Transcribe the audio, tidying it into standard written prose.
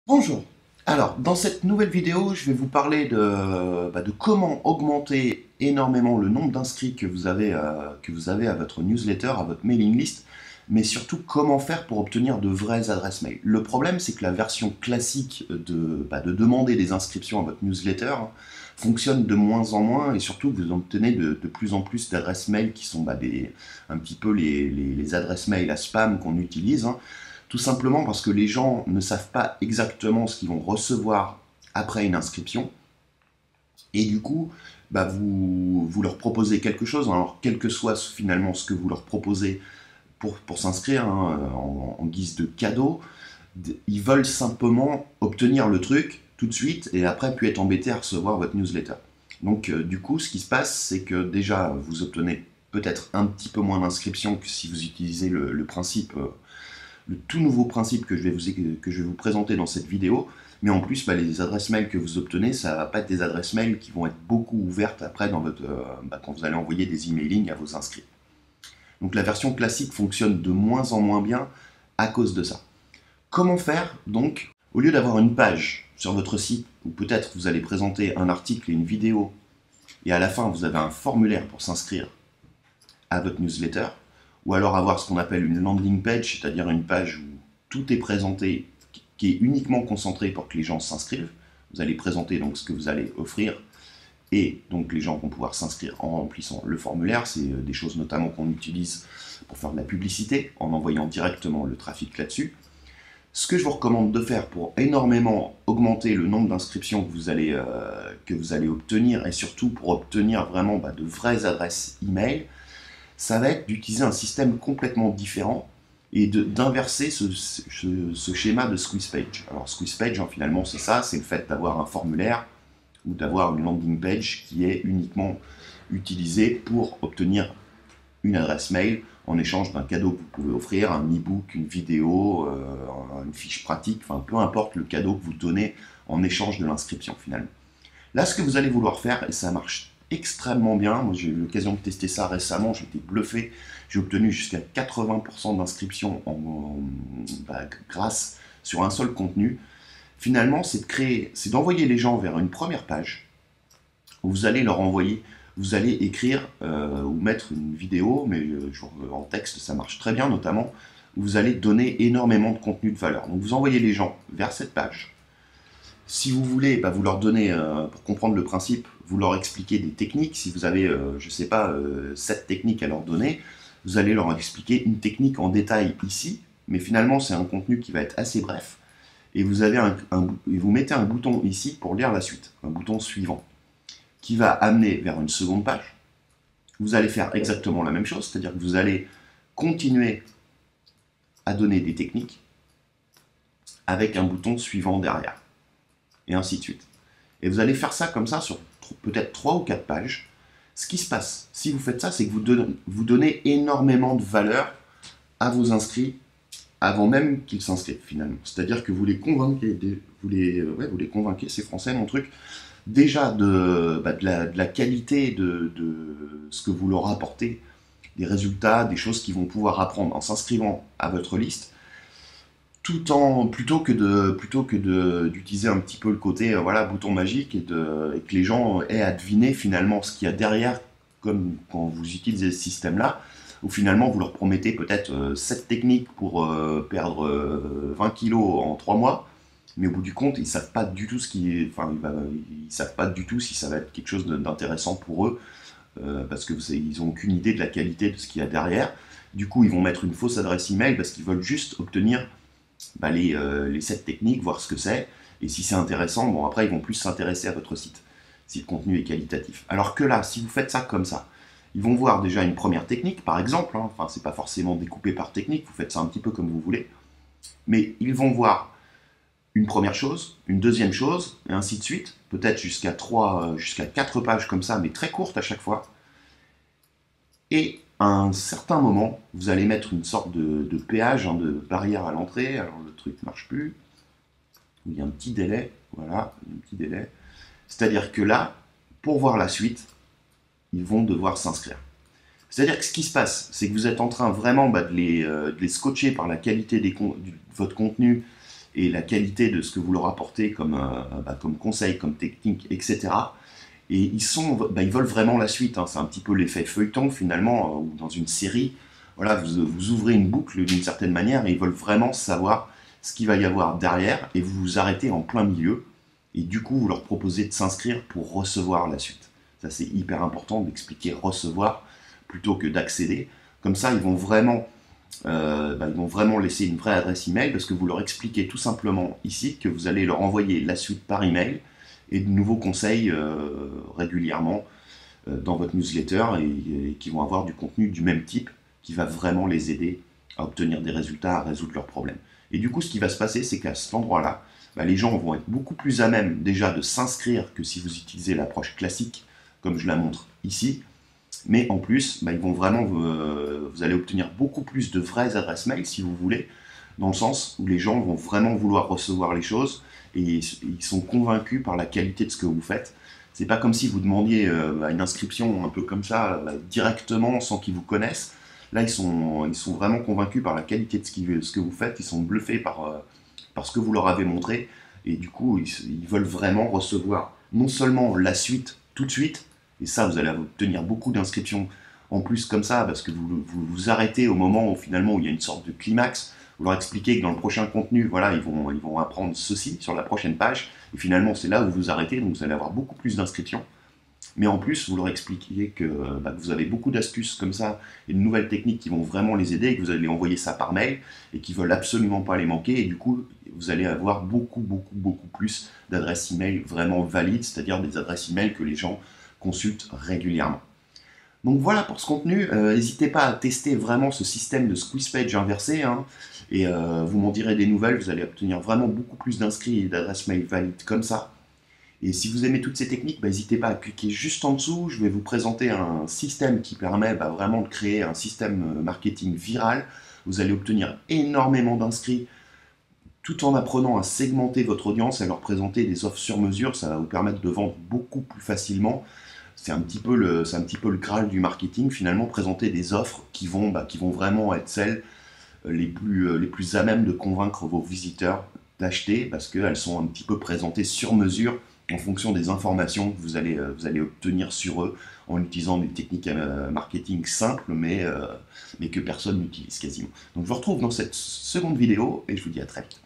Bonjour. Alors, dans cette nouvelle vidéo, je vais vous parler de comment augmenter énormément le nombre d'inscrits que vous avez à votre newsletter, à votre mailing list, mais surtout comment faire pour obtenir de vraies adresses mail. Le problème, c'est que la version classique de demander des inscriptions à votre newsletter fonctionne de moins en moins et surtout vous obtenez de plus en plus d'adresses mail qui sont un petit peu les adresses mail à spam qu'on utilise. Tout simplement parce que les gens ne savent pas exactement ce qu'ils vont recevoir après une inscription. Et du coup, vous leur proposez quelque chose, alors quel que soit finalement ce que vous leur proposez pour s'inscrire en guise de cadeau, ils veulent simplement obtenir le truc tout de suite et après puis être embêtés à recevoir votre newsletter. Donc du coup, ce qui se passe, c'est que déjà, vous obtenez peut-être un petit peu moins d'inscriptions que si vous utilisez le principe le tout nouveau principe que je vais vous présenter dans cette vidéo. Mais en plus, les adresses mail que vous obtenez, ça ne va pas être des adresses mail qui vont être beaucoup ouvertes après quand vous allez envoyer des emailing à vos inscrits. Donc la version classique fonctionne de moins en moins bien à cause de ça. Comment faire donc, au lieu d'avoir une page sur votre site où peut-être vous allez présenter un article et une vidéo et à la fin vous avez un formulaire pour s'inscrire à votre newsletter, ou alors avoir ce qu'on appelle une landing page, c'est-à-dire une page où tout est présenté, qui est uniquement concentré pour que les gens s'inscrivent. Vous allez présenter donc ce que vous allez offrir, et donc les gens vont pouvoir s'inscrire en remplissant le formulaire. C'est des choses notamment qu'on utilise pour faire de la publicité, en envoyant directement le trafic là-dessus. Ce que je vous recommande de faire pour énormément augmenter le nombre d'inscriptions que vous allez obtenir, et surtout pour obtenir vraiment de vraies adresses email, ça va être d'utiliser un système complètement différent et d'inverser ce schéma de squeeze page. Alors squeeze page, finalement, c'est ça, c'est le fait d'avoir un formulaire ou d'avoir une landing page qui est uniquement utilisée pour obtenir une adresse mail en échange d'un cadeau que vous pouvez offrir, un e-book, une vidéo, une fiche pratique, enfin peu importe le cadeau que vous donnez en échange de l'inscription finalement. Là, ce que vous allez vouloir faire, et ça marche extrêmement bien, moi j'ai eu l'occasion de tester ça récemment, j'ai été bluffé, j'ai obtenu jusqu'à 80% d'inscriptions grâce sur un seul contenu. Finalement, c'est d'envoyer les gens vers une première page où vous allez leur envoyer, vous allez écrire ou mettre une vidéo, mais en texte ça marche très bien notamment, où vous allez donner énormément de contenu de valeur. Donc vous envoyez les gens vers cette page. Si vous voulez, vous leur donnez, pour comprendre le principe, vous leur expliquez des techniques. Si vous avez, je ne sais pas, 7 techniques à leur donner, vous allez leur expliquer une technique en détail ici, mais finalement c'est un contenu qui va être assez bref. Et vous mettez un bouton ici pour lire la suite, un bouton suivant, qui va amener vers une seconde page. Vous allez faire exactement la même chose, c'est-à-dire que vous allez continuer à donner des techniques avec un bouton suivant derrière, et ainsi de suite. Et vous allez faire ça comme ça sur peut-être 3 ou 4 pages. Ce qui se passe, si vous faites ça, c'est que vous donnez énormément de valeur à vos inscrits avant même qu'ils s'inscrivent finalement. C'est-à-dire que vous les convainquez, vous les convainquez, c'est français mon truc, déjà de la qualité de ce que vous leur apportez, des résultats, des choses qu'ils vont pouvoir apprendre en s'inscrivant à votre liste, plutôt que d'utiliser un petit peu le côté bouton magique et que les gens aient à deviner finalement ce qu'il y a derrière, comme quand vous utilisez ce système-là, où finalement vous leur promettez peut-être 7 techniques pour perdre 20 kilos en 3 mois, mais au bout du compte, ils savent pas du tout ils savent pas du tout si ça va être quelque chose d'intéressant pour eux, parce que ils ont aucune idée de la qualité de ce qu'il y a derrière. Du coup, ils vont mettre une fausse adresse email parce qu'ils veulent juste obtenir les 7 techniques, voir ce que c'est, et si c'est intéressant, bon après ils vont plus s'intéresser à votre site, si le contenu est qualitatif. Alors que là, si vous faites ça comme ça, ils vont voir déjà une première technique, par exemple, enfin c'est pas forcément découpé par technique, vous faites ça un petit peu comme vous voulez, mais ils vont voir une première chose, une deuxième chose, et ainsi de suite, peut-être jusqu'à 4 pages comme ça, mais très courtes à chaque fois, et à un certain moment, vous allez mettre une sorte de péage, de barrière à l'entrée. Alors le truc ne marche plus. Il y a un petit délai. Voilà, un petit délai. C'est-à-dire que là, pour voir la suite, ils vont devoir s'inscrire. C'est-à-dire que ce qui se passe, c'est que vous êtes en train vraiment de les scotcher par la qualité de votre contenu et la qualité de ce que vous leur apportez comme conseil, comme technique, etc. Et ils veulent vraiment la suite, hein. C'est un petit peu l'effet feuilleton finalement, ou dans une série. Voilà, vous ouvrez une boucle d'une certaine manière et ils veulent vraiment savoir ce qu'il va y avoir derrière et vous vous arrêtez en plein milieu. Et du coup, vous leur proposez de s'inscrire pour recevoir la suite. Ça, c'est hyper important d'expliquer recevoir plutôt que d'accéder. Comme ça, ils vont vraiment laisser une vraie adresse email parce que vous leur expliquez tout simplement ici que vous allez leur envoyer la suite par email et de nouveaux conseils régulièrement dans votre newsletter et qui vont avoir du contenu du même type qui va vraiment les aider à obtenir des résultats, à résoudre leurs problèmes. Et du coup, ce qui va se passer, c'est qu'à cet endroit-là, les gens vont être beaucoup plus à même déjà de s'inscrire que si vous utilisez l'approche classique, comme je la montre ici. Mais en plus, vous allez obtenir beaucoup plus de vraies adresses mail, si vous voulez, dans le sens où les gens vont vraiment vouloir recevoir les choses et ils sont convaincus par la qualité de ce que vous faites. C'est pas comme si vous demandiez une inscription un peu comme ça, directement, sans qu'ils vous connaissent. Là, ils sont vraiment convaincus par la qualité de ce que vous faites, ils sont bluffés par ce que vous leur avez montré, et du coup, ils veulent vraiment recevoir non seulement la suite tout de suite, et ça, vous allez obtenir beaucoup d'inscriptions en plus comme ça, parce que vous arrêtez au moment où finalement où il y a une sorte de climax, vous leur expliquez que dans le prochain contenu, voilà, ils vont apprendre ceci sur la prochaine page, et finalement c'est là où vous arrêtez, donc vous allez avoir beaucoup plus d'inscriptions. Mais en plus, vous leur expliquez que vous avez beaucoup d'astuces comme ça et de nouvelles techniques qui vont vraiment les aider et que vous allez envoyer ça par mail et qui ne veulent absolument pas les manquer. Et du coup, vous allez avoir beaucoup plus d'adresses email vraiment valides, c'est-à-dire des adresses email que les gens consultent régulièrement. Donc voilà pour ce contenu. N'hésitez pas à tester vraiment ce système de squeeze page inversé, hein, et vous m'en direz des nouvelles. Vous allez obtenir vraiment beaucoup plus d'inscrits et d'adresses mail valides comme ça. Et si vous aimez toutes ces techniques, n'hésitez pas à cliquer juste en dessous. Je vais vous présenter un système qui permet vraiment de créer un système marketing viral. Vous allez obtenir énormément d'inscrits tout en apprenant à segmenter votre audience et à leur présenter des offres sur mesure. Ça va vous permettre de vendre beaucoup plus facilement. C'est un petit peu le Graal du marketing, finalement, présenter des offres qui vont vraiment être celles les plus à même de convaincre vos visiteurs d'acheter parce qu'elles sont un petit peu présentées sur mesure en fonction des informations que vous allez obtenir sur eux en utilisant des techniques marketing simples mais que personne n'utilise quasiment. Donc je vous retrouve dans cette seconde vidéo et je vous dis à très vite.